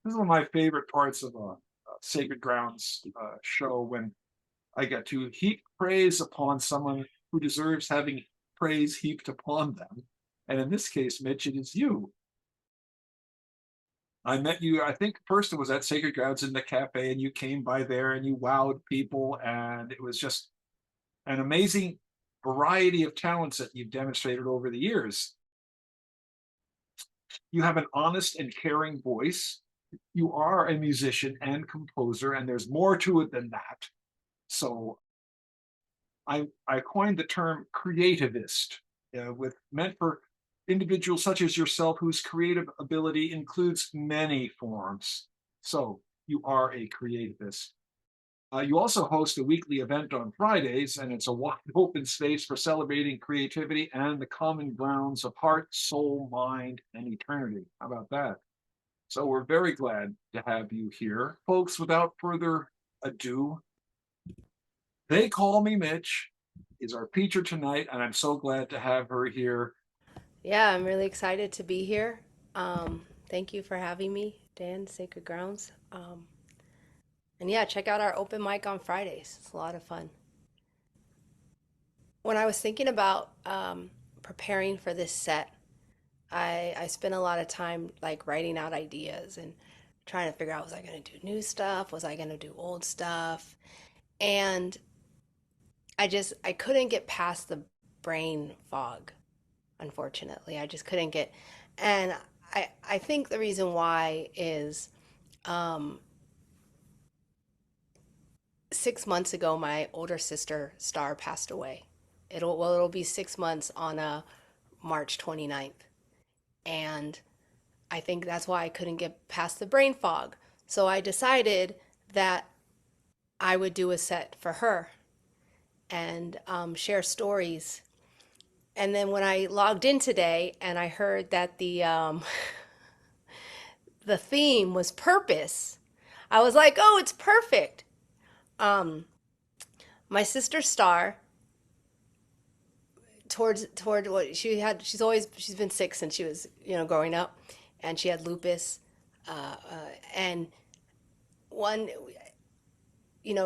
This is one of my favorite parts of a Sacred Grounds show when I get to heap praise upon someone who deserves having praise heaped upon them. And in this case, Mitch, it is you. I met you, I think first it was at Sacred Grounds in the cafe, and you came by there and you wowed people. And it was just an amazing variety of talents that you've demonstrated over the years. You have an honest and caring voice. You are a musician and composer, and there's more to it than that. So I coined the term creativist, with meant for individuals such as yourself whose creative ability includes many forms. So you are a creativist. You also host a weekly event on Fridays, and it's a wide open space for celebrating creativity and the common grounds of heart, soul, mind, and eternity. How about that? So we're very glad to have you here. Folks, without further ado, They Call Me Mitch is our feature tonight, and I'm so glad to have her here. Yeah, I'm really excited to be here. Thank you for having me, Dan, Sacred Grounds. And yeah, check out our open mic on Fridays. It's a lot of fun. When I was thinking about preparing for this set, I spent a lot of time like writing out ideas and trying to figure out, was I going to do new stuff? Was I going to do old stuff? And I couldn't get past the brain fog, unfortunately. I just couldn't get, and I think the reason why is, um, 6 months ago, my older sister Star passed away. It'll be 6 months on March 29th, and I think that's why I couldn't get past the brain fog. So I decided that I would do a set for her and share stories. And then when I logged in today and I heard that the theme was purpose, I was like, oh, it's perfect. Um, my sister Star, toward what she's been sick since she was growing up, and she had lupus, and one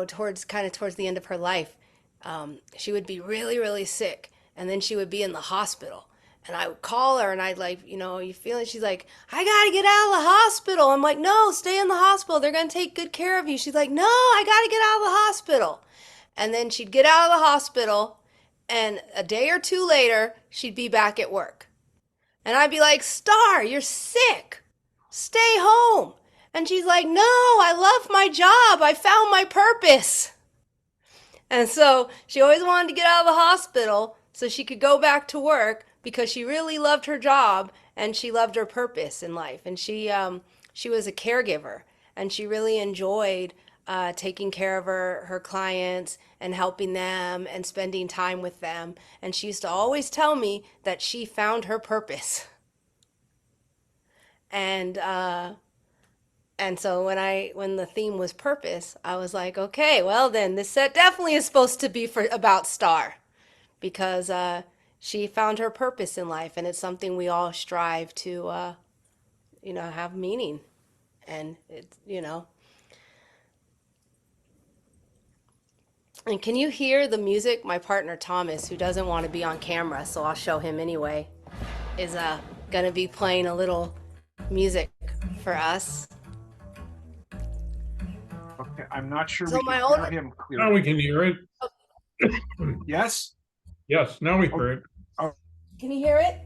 towards the end of her life, she would be really, really sick, and then she would be in the hospital. And I would call her and I'd like, you feeling? She's like, I gotta get out of the hospital. I'm like, no, stay in the hospital. They're gonna take good care of you. She's like, no, I gotta get out of the hospital. And then she'd get out of the hospital, and a day or two later, she'd be back at work. And I'd be like, Star, you're sick. Stay home. And she's like, no, I love my job. I found my purpose. And so she always wanted to get out of the hospital so she could go back to work because she really loved her job and she loved her purpose in life. And she was a caregiver, and she really enjoyed taking care of her clients and helping them and spending time with them. And she used to always tell me that she found her purpose. And so when the theme was purpose, I was like, okay, well then this set definitely is supposed to be for about Star, because she found her purpose in life, and it's something we all strive to have meaning. And it's. And can you hear the music? My partner Thomas, who doesn't want to be on camera, so I'll show him anyway, is gonna be playing a little music for us. Okay, I'm not sure So we can my hear older, him Now we clearly. can hear it. Yes? Yes, now we Oh, hear it. oh, can you hear it?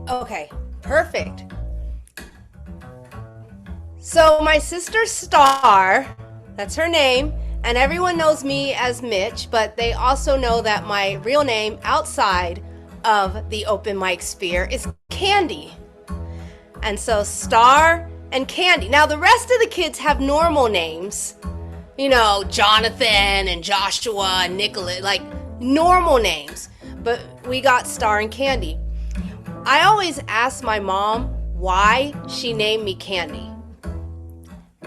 Okay, perfect. So my sister Star, that's her name, and everyone knows me as Mitch, but they also know that my real name outside of the open mic sphere is Candy. And so Star and Candy. Now the rest of the kids have normal names. Jonathan and Joshua and Nicholas, like normal names. But we got Star and Candy. I always ask my mom why she named me Candy.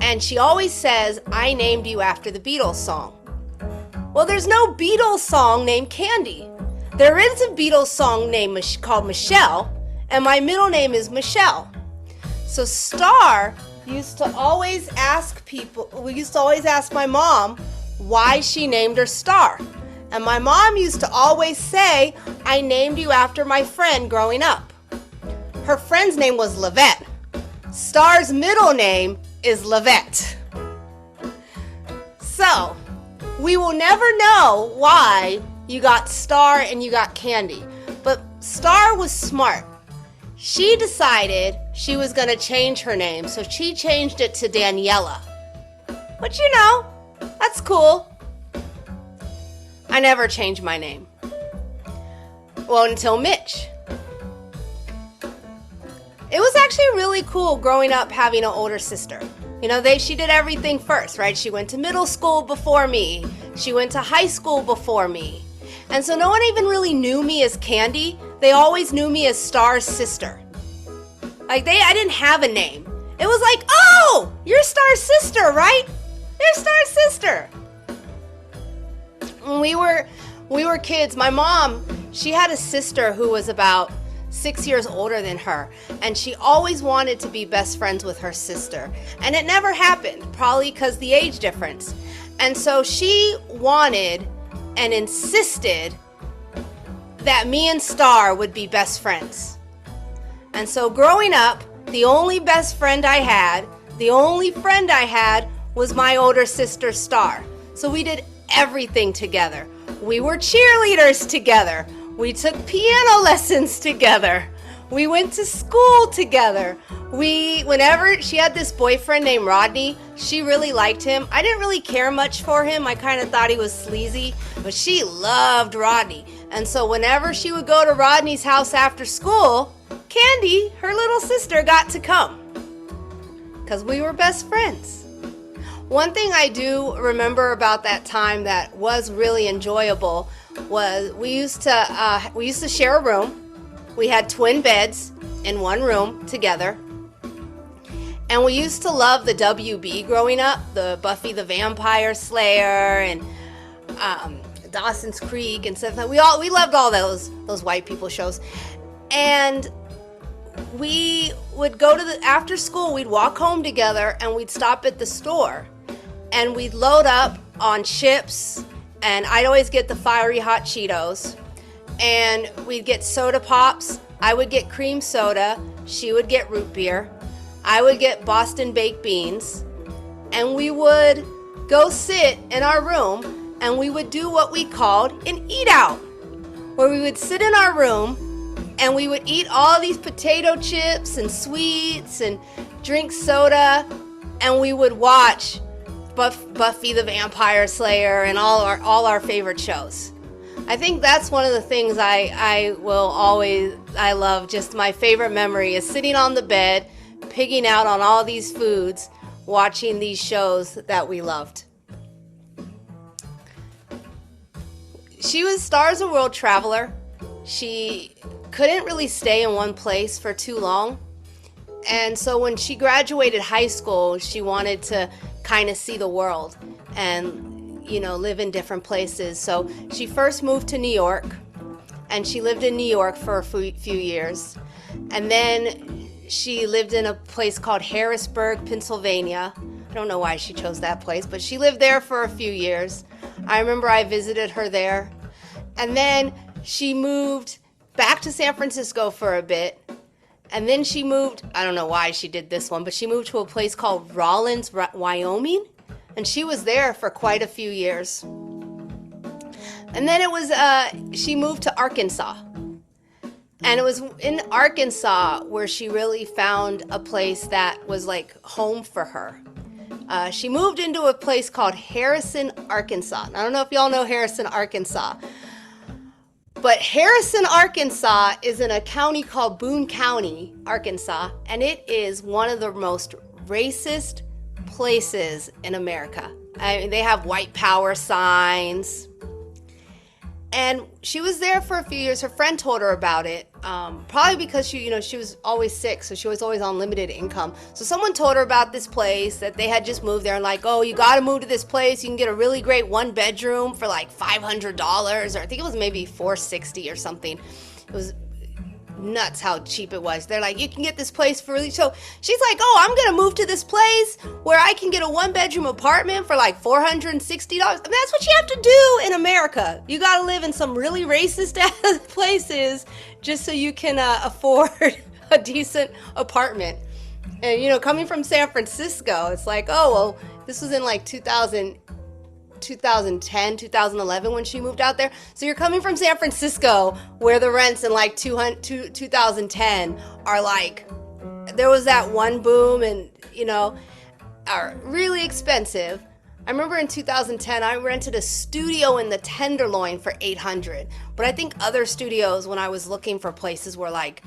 And she always says, I named you after the Beatles song. Well, there's no Beatles song named Candy. There is a Beatles song called Michelle, and my middle name is Michelle. So Star used to always ask people, we used to always ask my mom why she named her Star. And my mom used to always say, I named you after my friend growing up. Her friend's name was Lavette. Star's middle name is Lavette. So, we will never know why you got Star and you got Candy. But Star was smart. She decided she was going to change her name, so she changed it to Daniela. But you know, that's cool. I never changed my name. Well, until Mitch. It was actually really cool growing up having an older sister. You know, she did everything first, right? She went to middle school before me. She went to high school before me. And so no one even really knew me as Candy. They always knew me as Star's sister. Like I didn't have a name. It was like, oh, you're Star's sister, right? You're Star's sister. When we were kids, my mom, she had a sister who was about 6 years older than her, and she always wanted to be best friends with her sister. And it never happened, probably because the age difference. And so she wanted and insisted that me and Star would be best friends. And so growing up, the only best friend I had, was my older sister Star. So we did everything together. We were cheerleaders together. We took piano lessons together. We went to school together. Whenever she had this boyfriend named Rodney, she really liked him. I didn't really care much for him. I kind of thought he was sleazy, but she loved Rodney. And so whenever she would go to Rodney's house after school, Candy, her little sister, got to come because we were best friends. One thing I do remember about that time that was really enjoyable was we used to share a room. We had twin beds in one room together. And we used to love the WB growing up, the Buffy the Vampire Slayer and Dawson's Creek and stuff. We loved all those white people shows. And we would go to after school, we'd walk home together and we'd stop at the store and we'd load up on chips, and I'd always get the fiery hot Cheetos, and we'd get soda pops. I would get cream soda, she would get root beer, I would get Boston baked beans, and we would go sit in our room and we would do what we called an eat out, where we would sit in our room and we would eat all these potato chips and sweets and drink soda, and we would watch Buffy the Vampire Slayer and all our favorite shows. I think that's one of the things I love. Just my favorite memory is sitting on the bed, pigging out on all these foods, watching these shows that we loved. Star's a world traveler. She couldn't really stay in one place for too long. And so when she graduated high school, she wanted to kind of see the world and, live in different places. So she first moved to New York, and she lived in New York for a few years. And then she lived in a place called Harrisburg, Pennsylvania. I don't know why she chose that place, but she lived there for a few years. I remember I visited her there. And then she moved back to San Francisco for a bit. And then she moved, I don't know why she did this one, but she moved to a place called Rawlins, Wyoming. And she was there for quite a few years. And then she moved to Arkansas. And it was in Arkansas where she really found a place that was like home for her. She moved into a place called Harrison, Arkansas. I don't know if y'all know Harrison, Arkansas. But Harrison, Arkansas is in a county called Boone County, Arkansas, and it is one of the most racist places in America. I mean, they have white power signs. And she was there for a few years. Her friend told her about it, probably because she was always sick, so she was always on limited income. So someone told her about this place that they had just moved there, and like, oh, you got to move to this place. You can get a really great one bedroom for like $500, or I think it was maybe $460 or something. It was nuts how cheap it was. They're like, you can get this place for really. So she's like, oh, I'm gonna move to this place where I can get a 1-bedroom apartment for like $460. I mean, that's what you have to do in America. You gotta live in some really racist ass places just so you can afford a decent apartment. And coming from San Francisco, it's like, oh well, this was in like 2010, 2011 when she moved out there. So you're coming from San Francisco where the rents in like 2010 are like, there was that one boom and, are really expensive. I remember in 2010, I rented a studio in the Tenderloin for $800. But I think other studios when I was looking for places were like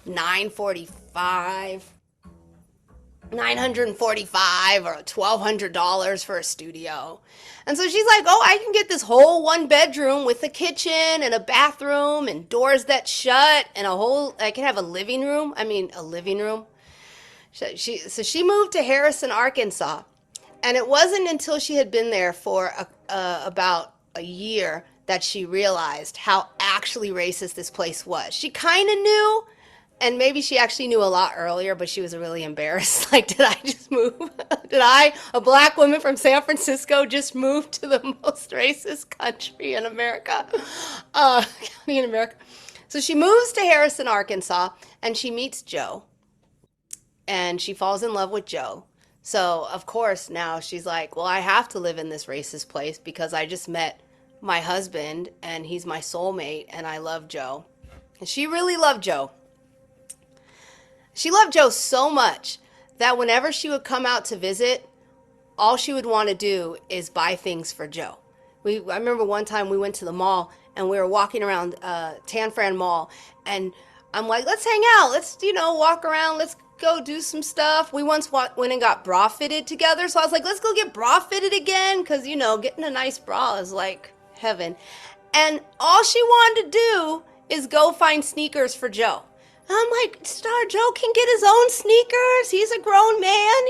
$945 or $1,200 for a studio. And so she's like, oh, I can get this whole 1-bedroom with a kitchen and a bathroom and doors that shut and I can have a living room. So she moved to Harrison, Arkansas. And it wasn't until she had been there for about a year that she realized how actually racist this place was. She kind of knew, and maybe she actually knew a lot earlier, but she was really embarrassed. Like, did I just move? Did I, a black woman from San Francisco, just move to the most racist country in America? County in America. So she moves to Harrison, Arkansas, and she meets Joe. And she falls in love with Joe. So, of course, now she's like, well, I have to live in this racist place because I just met my husband, and he's my soulmate, and I love Joe. And she really loved Joe. She loved Joe so much that whenever she would come out to visit, all she would want to do is buy things for Joe. I remember one time we went to the mall and we were walking around Tan Fran Mall, and I'm like, let's hang out. Let's, walk around. Let's go do some stuff. We once went and got bra fitted together. So I was like, let's go get bra fitted again because, getting a nice bra is like heaven. And all she wanted to do is go find sneakers for Joe. I'm like, Star, Joe can get his own sneakers. He's a grown man,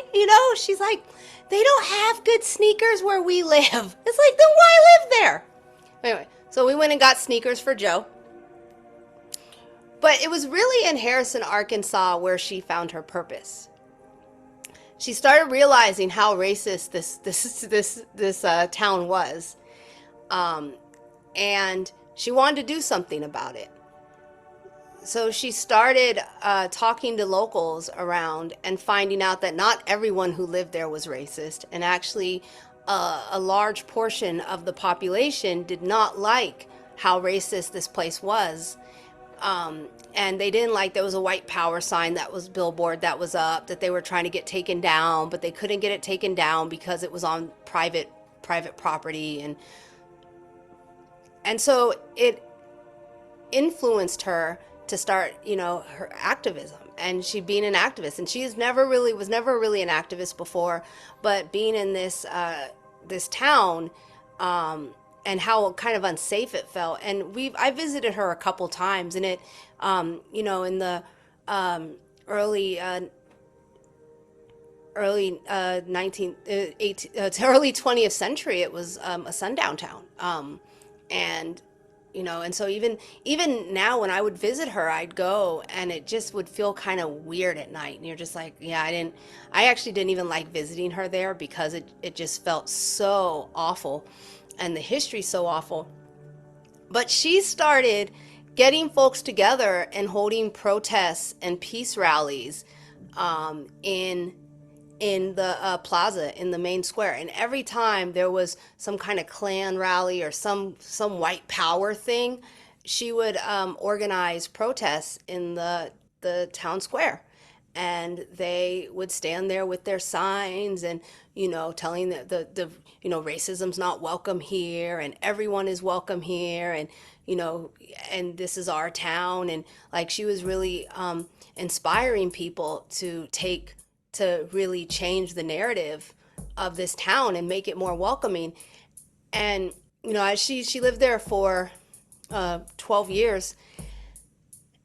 She's like, they don't have good sneakers where we live. It's like, then why live there? Anyway, so we went and got sneakers for Joe. But it was really in Harrison, Arkansas where she found her purpose. She started realizing how racist this town was. And she wanted to do something about it. So she started talking to locals around and finding out that not everyone who lived there was racist. And actually, a large portion of the population did not like how racist this place was. And they didn't like, there was a white power sign that was billboard that was up that they were trying to get taken down, but they couldn't get it taken down because it was on private property. And so it influenced her to start, her activism, and she being an activist. And she was never really an activist before, but being in this town, and how kind of unsafe it felt. And I visited her a couple times, and it, in the early 20th century, it was a sundown town. And so even now when I would visit her, I'd go and it just would feel kind of weird at night. And you're just like, yeah, I actually didn't even like visiting her there because it just felt so awful. And the history's so awful. But she started getting folks together and holding protests and peace rallies in the plaza, in the main square. And every time there was some kind of Klan rally or some white power thing, she would organize protests in the town square. And they would stand there with their signs and, telling the racism's not welcome here and everyone is welcome here, and, and this is our town. And like, she was really inspiring people to really change the narrative of this town and make it more welcoming. And, she lived there for 12 years.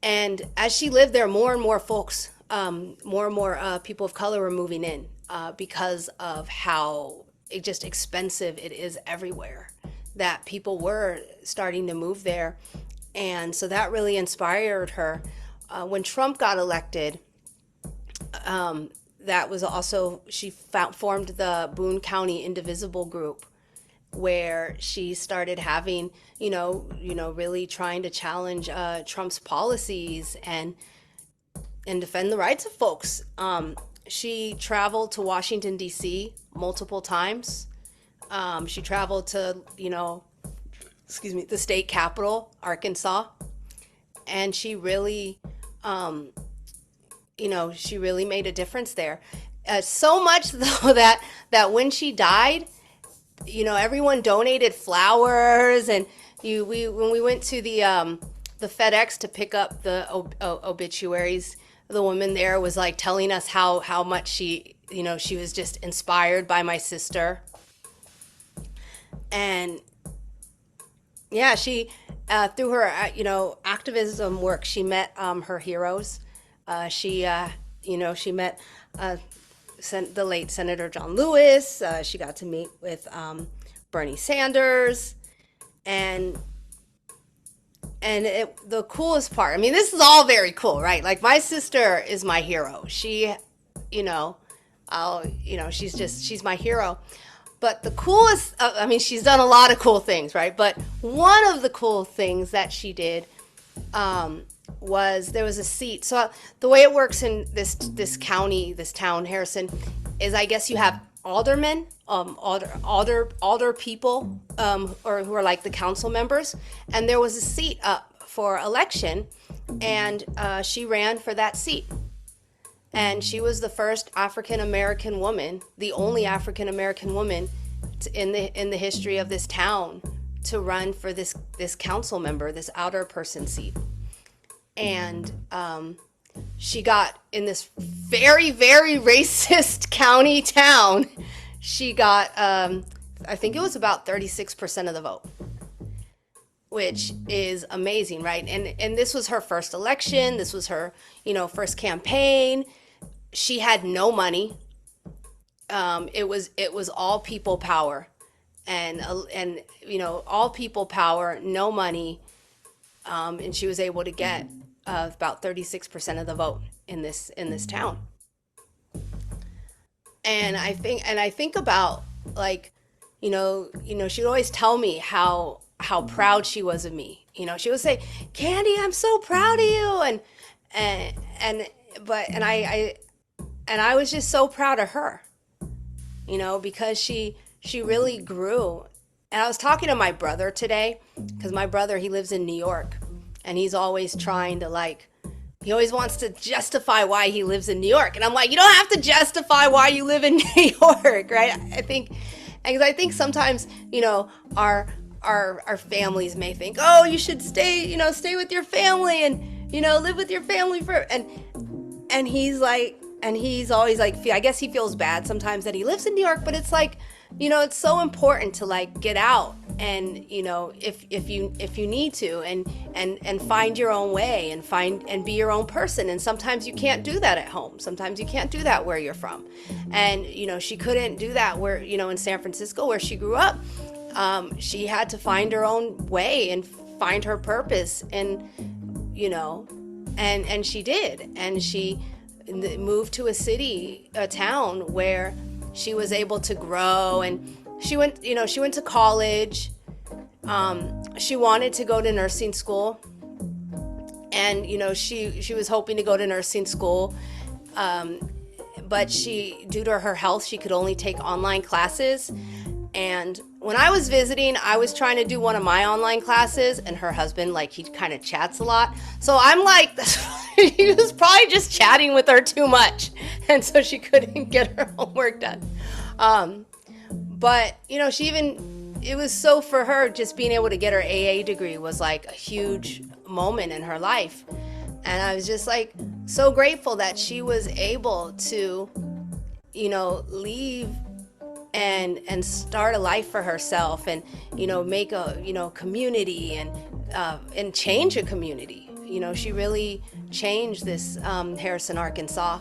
And as she lived there, more and more folks, more and more people of color were moving in because of how just expensive it is everywhere, that people were starting to move there. And so that really inspired her when Trump got elected, that was also, she formed the Boone County Indivisible group, where she started having, really trying to challenge Trump's policies and defend the rights of folks. She traveled to Washington, D.C. multiple times. She traveled to, the state capital, Arkansas. And she really, she really made a difference there. So much, though, that when she died, everyone donated flowers. And when we went to the FedEx to pick up the obituaries, the woman there was like telling us how much she was just inspired by my sister. And yeah, she through her activism work, she met her heroes. She met the late Senator John Lewis. She got to meet with Bernie Sanders, and the coolest part, I mean, this is all very cool, right? Like, my sister is my hero. She, she's my hero. But the coolest, she's done a lot of cool things, right? But one of the cool things that she did was there was a seat. So the way it works in this town, Harrison, is I guess you have aldermen, alder people, or who are like the council members, and there was a seat up for election, and she ran for that seat. And she was the first African American woman, the only African American woman in the history of this town to run for this council member, this outer person seat. And she got, in this very, very racist county town, she got, I think it was about 36% of the vote, which is amazing, right? And this was her first election. This was her, first campaign. She had no money. It was all people power, and all people power, no money, and she was able to get about 36% of the vote in this town. And I think about, like, she would always tell me how proud she was of me. She would say, "Candy, I'm so proud of you," and I was just so proud of her, because she really grew. And I was talking to my brother today, because my brother, he lives in New York, and he's always trying to, he always wants to justify why he lives in New York. And I'm like, you don't have to justify why you live in New York, right? I think sometimes, our families may think, oh, you should stay with your family and, live with your family and he's like, and he's always like, I guess he feels bad sometimes that he lives in New York, but it's like, it's so important to get out and, if you need to and find your own way and be your own person. And sometimes you can't do that at home. Sometimes you can't do that where you're from. And, she couldn't do that where, in San Francisco, where she grew up. She had to find her own way and find her purpose, and, and she did. And she moved to a town where she was able to grow, and she went to college. She wanted to go to nursing school, and, she was hoping to go to nursing school. But due to her health, she could only take online classes. And when I was visiting, I was trying to do one of my online classes, and her husband, he kind of chats a lot. So I'm like, he was probably just chatting with her too much. And so she couldn't get her homework done. But, it was so, for her, just being able to get her AA degree was a huge moment in her life. And I was just so grateful that she was able to, leave and start a life for herself, and make a community and change a community. She really changed this Harrison, Arkansas.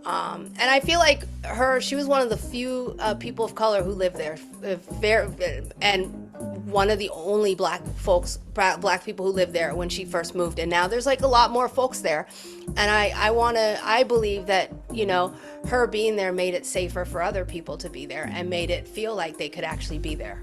And I feel like she was one of the few people of color who lived there, and one of the only black people who lived there when she first moved. And now there's like a lot more folks there. And I believe that, her being there made it safer for other people to be there and made it feel like they could actually be there.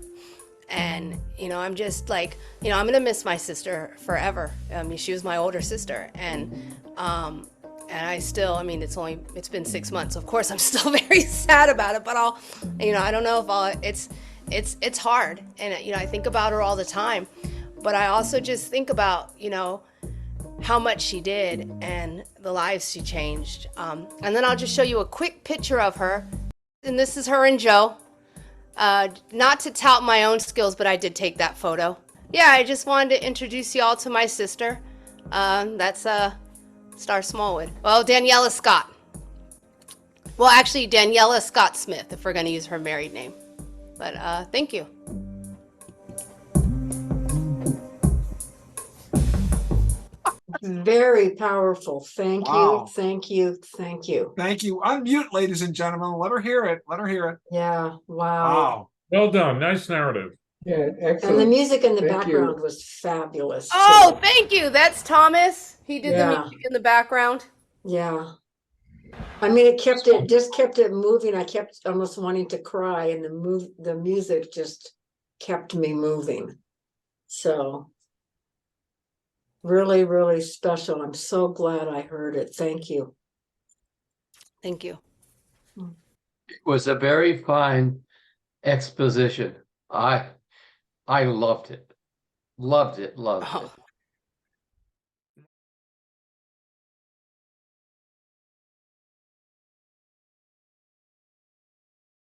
And, I'm just like, I'm going to miss my sister forever. I mean, she was my older sister. And I still, it's been 6 months. Of course, I'm still very sad about it, but I don't know if it's hard. And, I think about her all the time, but I also just think about, how much she did and the lives she changed. And then I'll just show you a quick picture of her. And this is her and Joe. Not to tout my own skills, but I did take that photo. Yeah, I just wanted to introduce y'all to my sister. That's Star Smallwood. Well, Daniela Scott. Well, actually, Daniela Scott Smith, if we're going to use her married name. But thank you. Very powerful. Thank Wow. you. Thank you. Thank you. Thank you. Unmute, ladies and gentlemen. Let her hear it. Let her hear it. Yeah. Wow. Wow. Well done. Nice narrative. Yeah, And the excellent. music in the Thank background you. was fabulous. Oh, too. thank you. That's Thomas. He did Yeah. the music in the background. Yeah. It just kept it moving. I kept almost wanting to cry, and the music just kept me moving. So really, really special. I'm so glad I heard it. Thank you. Thank you. It was a very fine exposition. I loved it. Loved it. Oh,